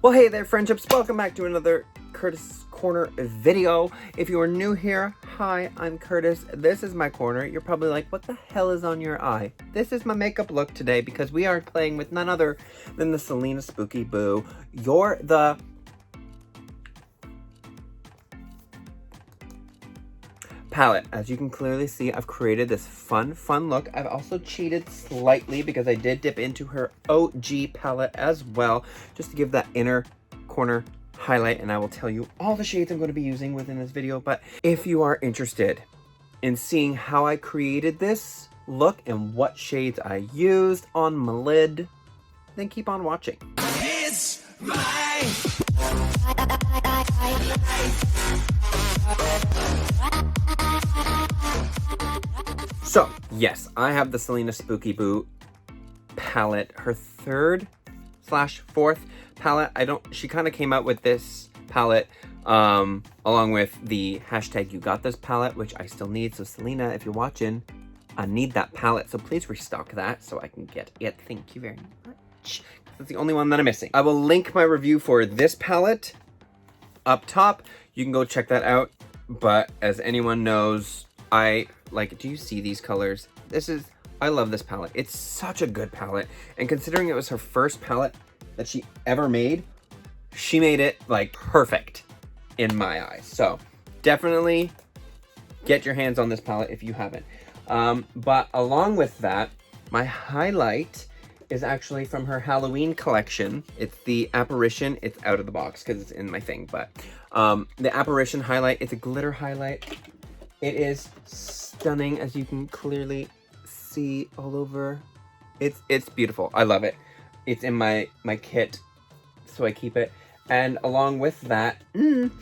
Well, hey there, friendships. Welcome back to another Curtis Corner video. If you are new here, hi, I'm Curtis. This is my corner. You're probably like, what the hell is on your eye? This is my makeup look today because we are playing with none other than the CelinaSpookyBoo. You're the palette. As you can clearly see, I've created this fun look. I've also cheated slightly because I did dip into her OG palette as well, just to give that inner corner highlight, and I will tell you all the shades I'm going to be using within this video. But if you are interested in seeing how I created this look and what shades I used on my lid, then keep on watching. It's my... So, yes, I have the CelinaSpookyBoo palette, her third/4th palette. She kind of came out with this palette along with the hashtag You Got This palette, which I still need. So Selena, if you're watching, I need that palette. So please restock that so I can get it. Thank you very much. That's the only one that I'm missing. I will link my review for this palette up top. You can go check that out. But as anyone knows, do you see these colors? I love this palette. It's such a good palette. And considering it was her first palette that she ever made, she made it like perfect in my eyes. So definitely get your hands on this palette if you haven't. But along with that, my highlight is actually from her Halloween collection. It's the Apparition. It's out of the box because it's in my thing. But the Apparition highlight, it's a glitter highlight. It is stunning, as you can clearly see all over. It's beautiful. I love it. It's in my kit, so I keep it. And along with that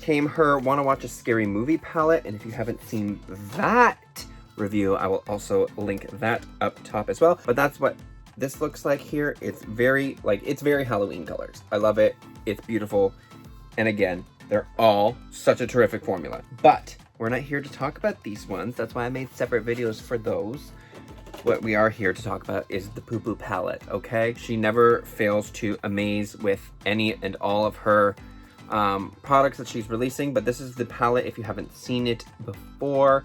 came her Wanna Watch a Scary Movie palette. And if you haven't seen that review, I will also link that up top as well. But that's what this looks like here. It's very Halloween colors. I love it. It's beautiful. And again, they're all such a terrific formula. But we're not here to talk about these ones. That's why I made separate videos for those. What we are here to talk about is the Poo Poo palette, okay? She never fails to amaze with any and all of her products that she's releasing, but this is the palette if you haven't seen it before.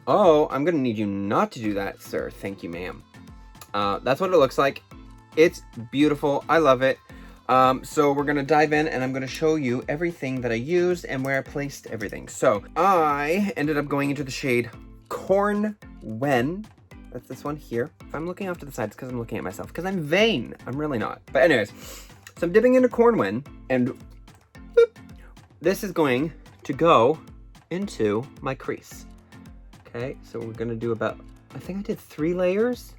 Oh, I'm gonna need you not to do that, sir. Thank you, ma'am. That's what it looks like. It's beautiful. I love it. So we're gonna dive in and I'm gonna show you everything that I used and where I placed everything. So I ended up going into the shade Corn Wen. That's this one here. If I'm looking off to the side, it's because I'm looking at myself, because I'm vain. I'm really not. But anyways, so I'm dipping into Corn Wen, and boop, this is going to go into my crease. Okay, so we're gonna do about, I think I did 3 layers,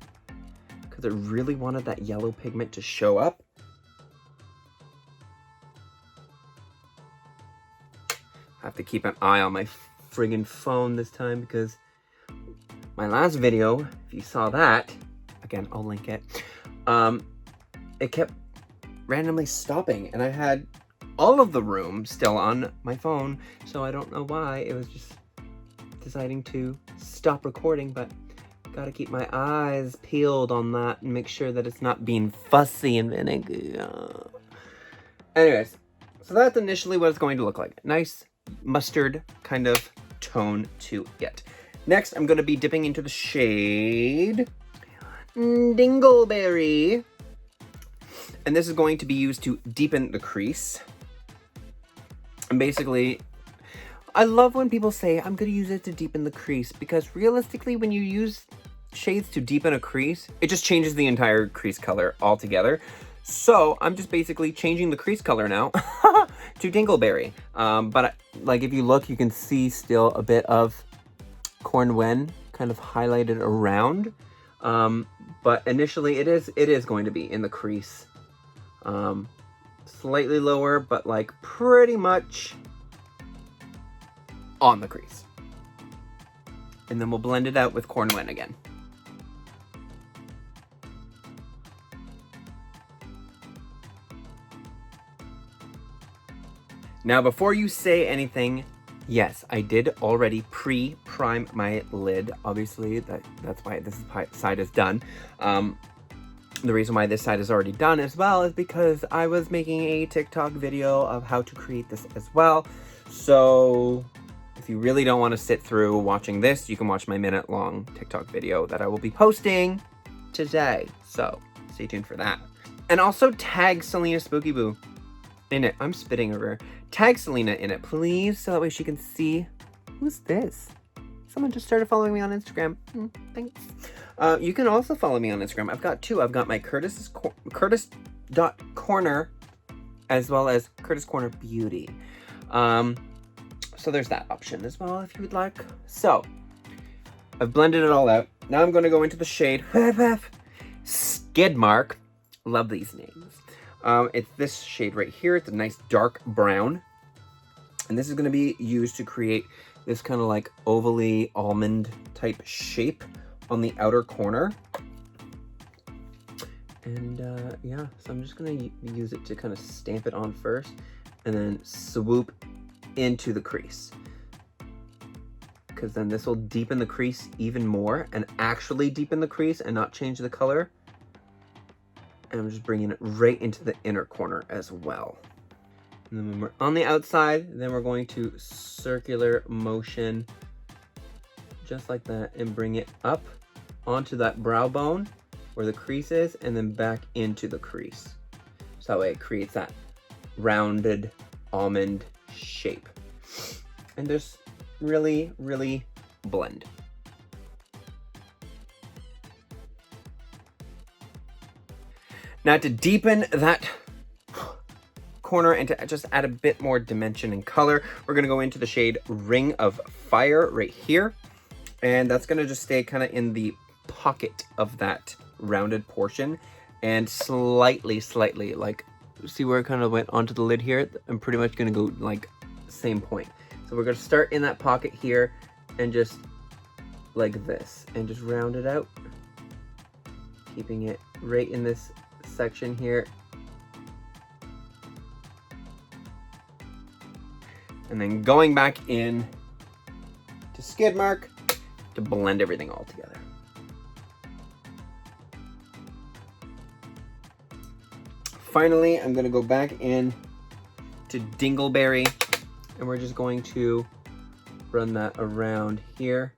because I really wanted that yellow pigment to show up. I have to keep an eye on my friggin' phone this time because my last video, if you saw that, again, I'll link it, it kept randomly stopping and I had all of the room still on my phone, so I don't know why. It was just deciding to stop recording, but gotta keep my eyes peeled on that and make sure that it's not being fussy and vinegar. Anyways, so that's initially what it's going to look like. Nice mustard kind of tone to it. Next, I'm going to be dipping into the shade Tinkleberry. And this is going to be used to deepen the crease. And basically, I love when people say, I'm going to use it to deepen the crease, because realistically, when you use shades to deepen a crease, it just changes the entire crease color altogether. So I'm just basically changing the crease color now to Tinkleberry. But like if you look, you can see still a bit of Corn Wen kind of highlighted around. But initially it is going to be in the crease. Slightly lower, but like pretty much on the crease. And then we'll blend it out with Corn Wen again. Now, before you say anything, yes, I did already pre-prime my lid. Obviously, that's why this side is done. The reason why this side is already done as well is because I was making a TikTok video of how to create this as well. So if you really don't want to sit through watching this, you can watch my minute-long TikTok video that I will be posting today. So stay tuned for that. And also tag CelinaSpookyBoo in it. I'm spitting over. Tag Celina in it, please, so that way she can see. Who's this? Someone just started following me on Instagram. Thanks. You can also follow me on Instagram. I've got two. I've got my Curtis.corner as well as Curtis Corner Beauty. So there's that option as well if you would like. So I've blended it all out. Now I'm going to go into the shade Skidmark. Love these names. It's this shade right here. It's a nice dark brown. And this is going to be used to create this kind of like ovally almond type shape on the outer corner. And yeah, so I'm just going to use it to kind of stamp it on first and then swoop into the crease. Because then this will deepen the crease even more and actually deepen the crease and not change the color. And I'm just bringing it right into the inner corner as well. And then when we're on the outside, then we're going to circular motion just like that and bring it up onto that brow bone where the crease is and then back into the crease. So that way it creates that rounded almond shape. And just really, really blend. Now to deepen that corner and to just add a bit more dimension and color, we're gonna go into the shade Ring of Fire right here. And that's gonna just stay kind of in the pocket of that rounded portion and slightly, like, see where it kind of went onto the lid here? I'm pretty much gonna go like same point. So we're gonna start in that pocket here and just like this and just round it out, keeping it right in this section here. And then going back in to Skidmark to blend everything all together. Finally, I'm gonna go back in to Dingleberry and we're just going to run that around here,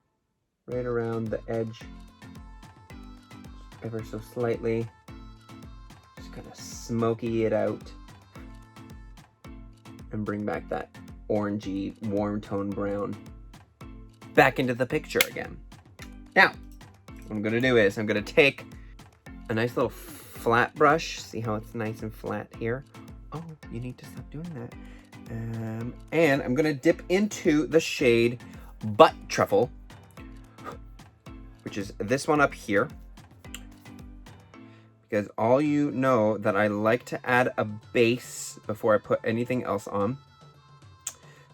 right around the edge, ever so slightly. Just kind of smoky it out and bring back that orangey, warm tone brown back into the picture again. Now, what I'm gonna do is I'm gonna take a nice little flat brush. See how it's nice and flat here? Oh, you need to stop doing that. And I'm gonna dip into the shade Butt Truffle, which is this one up here. Because all you know that I like to add a base before I put anything else on.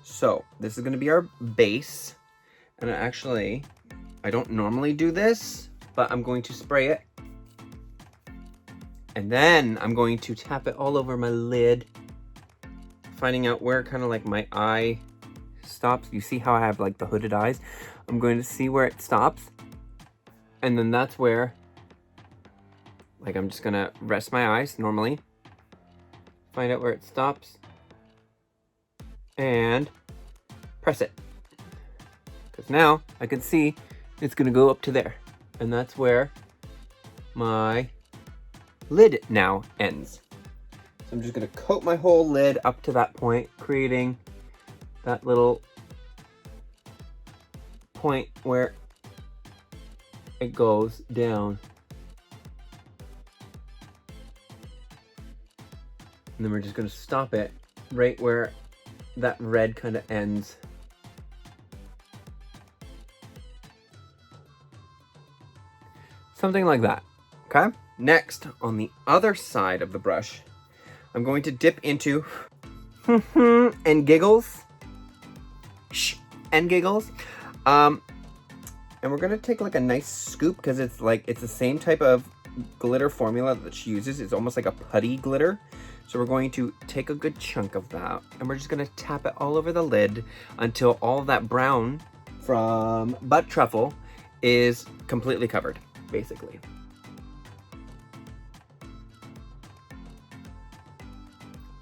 So this is gonna be our base. And actually, I don't normally do this, but I'm going to spray it. And then I'm going to tap it all over my lid, finding out where kind of like my eye stops. You see how I have like the hooded eyes? I'm going to see where it stops. And then that's where, like, I'm just gonna rest my eyes normally, find out where it stops, and press it. Because now I can see it's gonna go up to there. And that's where my lid now ends. So I'm just gonna coat my whole lid up to that point, creating that little point where it goes down. And then we're just gonna stop it right where that red kind of ends. Something like that, okay? Next, on the other side of the brush, I'm going to dip into and Giggles. And Giggles. And we're gonna take like a nice scoop because it's the same type of glitter formula that she uses. It's almost like a putty glitter. So we're going to take a good chunk of that and we're just gonna tap it all over the lid until all of that brown from Butt Truffle is completely covered, basically.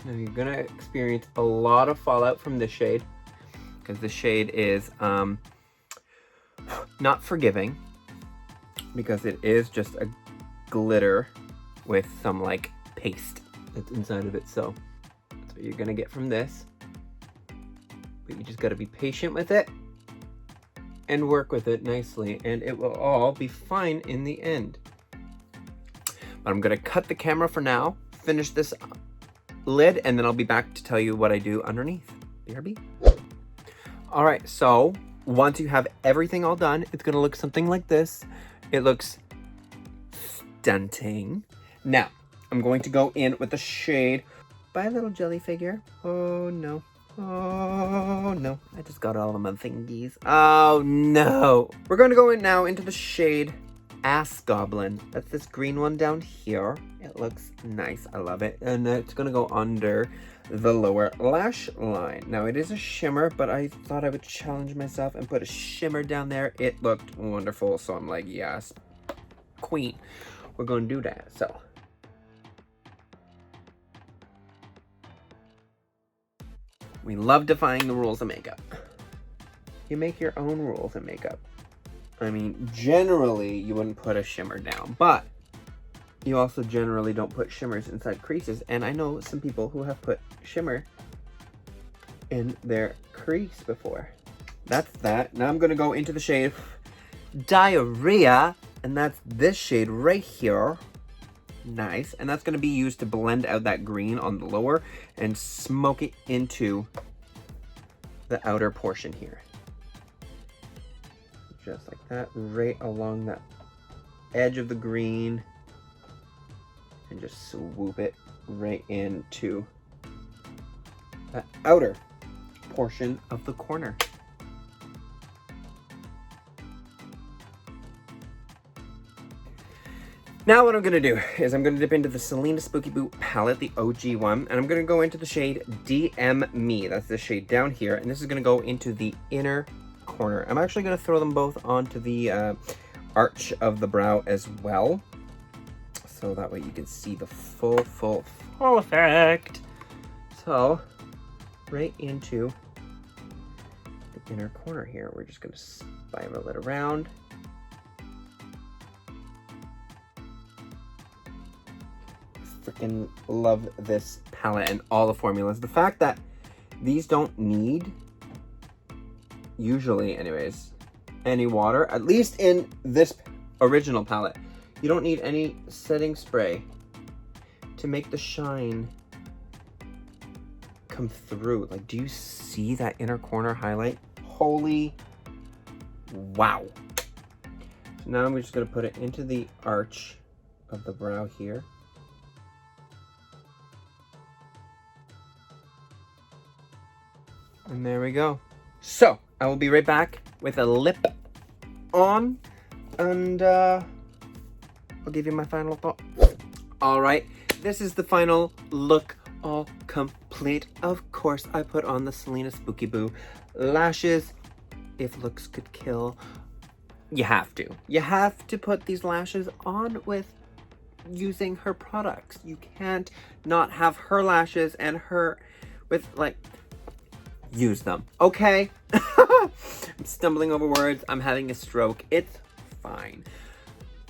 Now you're gonna experience a lot of fallout from this shade, because the shade is not forgiving, because it is just a glitter with some like paste that's inside of it. So that's what you're gonna get from this. But you just gotta be patient with it and work with it nicely, and it will all be fine in the end. But I'm gonna cut the camera for now, finish this lid, and then I'll be back to tell you what I do underneath. BRB. All right, so once you have everything all done, it's gonna look something like this. It looks stunting. Now, I'm going to go in with the shade by a little jelly figure. Oh no. Oh no, I just got all of my thingies. Oh no. We're going to go in now into the shade Ass Goblin. That's this green one down here. It looks nice, I love it. And it's gonna go under the lower lash line. Now it is a shimmer, but I thought I would challenge myself and put a shimmer down there. It looked wonderful, so I'm like, yes, queen. We're gonna do that, so. We love defying the rules of makeup. You make your own rules of makeup. I mean, generally, you wouldn't put a shimmer down, but you also generally don't put shimmers inside creases. And I know some people who have put shimmer in their crease before. That's that. Now I'm going to go into the shade Diarrhea, and that's this shade right here. Nice. And that's going to be used to blend out that green on the lower and smoke it into the outer portion here. Just like that, right along that edge of the green, and just swoop it right into that outer portion of the corner. Now what I'm going to do is I'm going to dip into the CelinaSpookyBoo palette, the OG one, and I'm going to go into the shade DM Me. That's the shade down here, and this is going to go into the inner corner. I'm actually going to throw them both onto the arch of the brow as well, so that way you can see the full effect. So right into the inner corner here, we're just going to spiral it around. Freaking love this palette and all the formulas. The fact that these don't need, usually anyways, any water, at least in this original palette, you don't need any setting spray to make the shine come through. Like, do you see that inner corner highlight? Holy wow. So now I'm just going to put it into the arch of the brow here. And there we go. So, I will be right back with a lip on, and I'll give you my final thought. Alright, this is the final look, all complete. Of course, I put on the CelinaSpookyBoo lashes. If looks could kill, you have to. You have to put these lashes on with using her products. You can't not have her lashes and her with, like, use them, okay? I'm stumbling over words. I'm having a stroke. It's fine.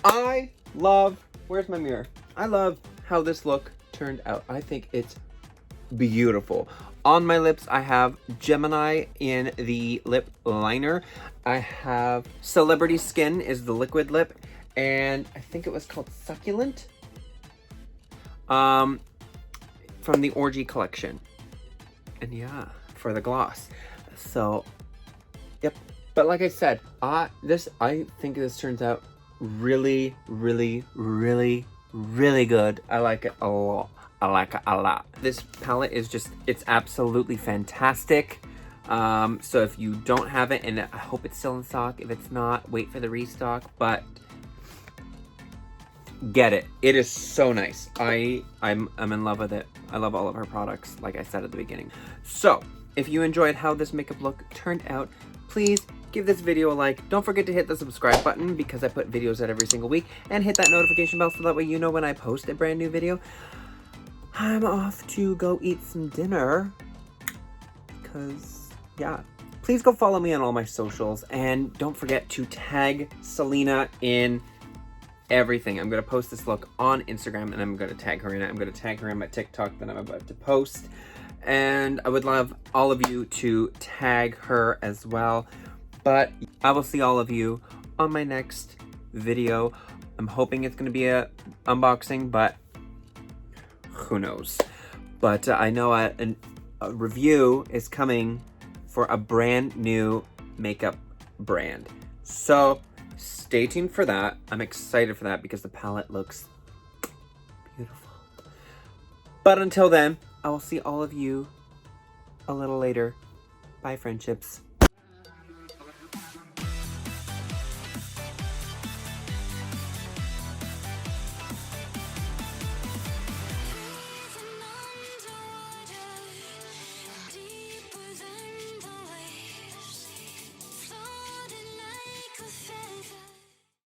I love, where's my mirror? I love how this look turned out. I think it's beautiful. On my lips, I have Gemini in the lip liner. I have Celebrity Skin is the liquid lip, and I think it was called Succulent from the Orgy collection. And yeah, for the gloss. So yep, but like I said, I think this turns out really good. I like it a lot. I like it a lot. This palette is just, it's absolutely fantastic. So if you don't have it, and I hope it's still in stock, if it's not, wait for the restock, but get it. It is so nice. I'm in love with it. I love all of her products, like I said at the beginning. So if you enjoyed how this makeup look turned out, please give this video a like. Don't forget to hit the subscribe button, because I put videos out every single week, and hit that notification bell so that way you know when I post a brand new video. I'm off to go eat some dinner. Because, yeah. Please go follow me on all my socials. And don't forget to tag Celina in everything. I'm going to post this look on Instagram and I'm going to tag her in it. I'm going to tag her in my TikTok that I'm about to post. And I would love all of you to tag her as well. But I will see all of you on my next video. I'm hoping it's going to be a unboxing, but who knows. But I know a review is coming for a brand new makeup brand. So stay tuned for that. I'm excited for that because the palette looks beautiful. But until then, I will see all of you a little later. Bye, friendships.